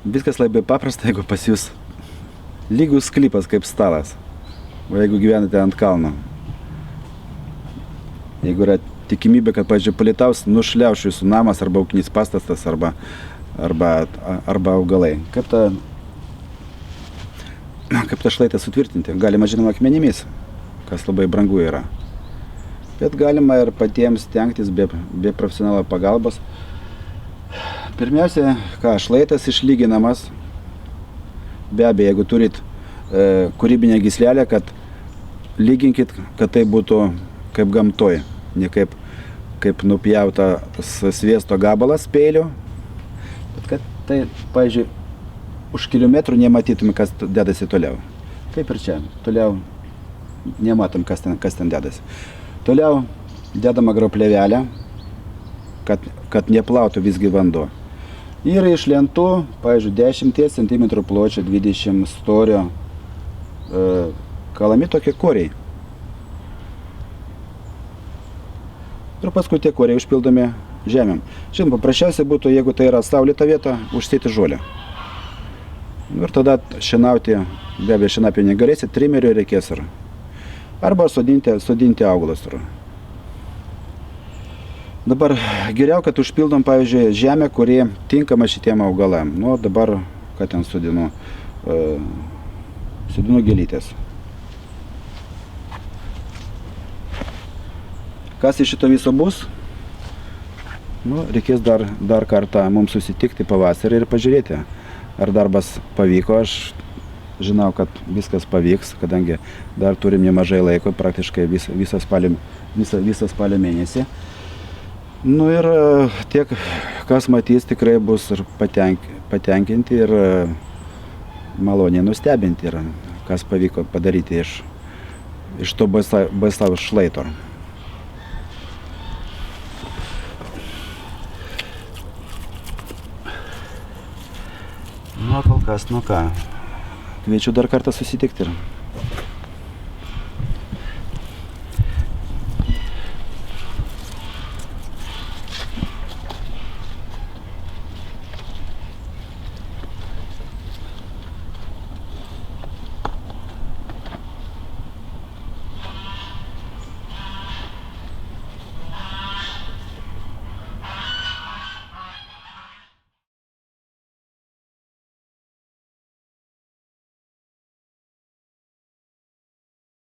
Viskas labai paprasta, jeigu pas jūs lygus sklypas kaip stalas. O jeigu gyvenate ant kalno. Jeigu yra tikimybė, kad, pavyzdžiui, palitaus nušliauš jūsų namas arba ūkinis pastatas arba augalai. Kaip tą šlaitą sutvirtinti? Galima, žinoma, akmenimis, kas labai brangu yra. Bet galima ir patiems stengtis be profesionalo pagalbos. Pirmiausia, šlaitas išlyginamas. Be abejo, jeigu turit kūrybinę gyslelę, kad lyginkit, kad tai būtų kaip gamtoj, ne kaip nupjautas sviesto gabalas peiliu, bet kad tai, pavyzdžiui, už kilometrų nematytume, kas dedasi toliau. Kaip ir čia, toliau nematom, kas ten dedasi. Toliau dedama groplėvelė, kad neplautų visgi vanduo. Ir iš lentų, pavyzdžiui, 10 cm pločio, 20 storio, kalami tokie koriai. Ir paskui tie koriai užpildomi žemėm. Žinoma, paprasčiausiai būtų, jeigu tai yra saulėta vieta, užsėti žolę. Ir tada šienauti, be abejo, šienapio negalėsi, trimerių reikės arba sodinti augalus. Dabar geriau, kad užpildom, pavyzdžiui, žemę, kuri tinkama šitiem augalam. Nu, dabar, ką ten sodinu gėlytės. Kas iš šito viso bus? Nu, reikės dar kartą mums susitikti pavasarį ir pažiūrėti, ar darbas pavyko. Aš žinau, kad viskas pavyks, kadangi dar turim nemažai laiko, praktiškai visą spalio mėnesį. Nu ir tiek, kas matys, tikrai bus ir patenkinti ir maloniai nustebinti, ir kas pavyko padaryti iš to baisaus šlaito. Nu, kol kas, nu ką, kviečiu dar kartą susitikti.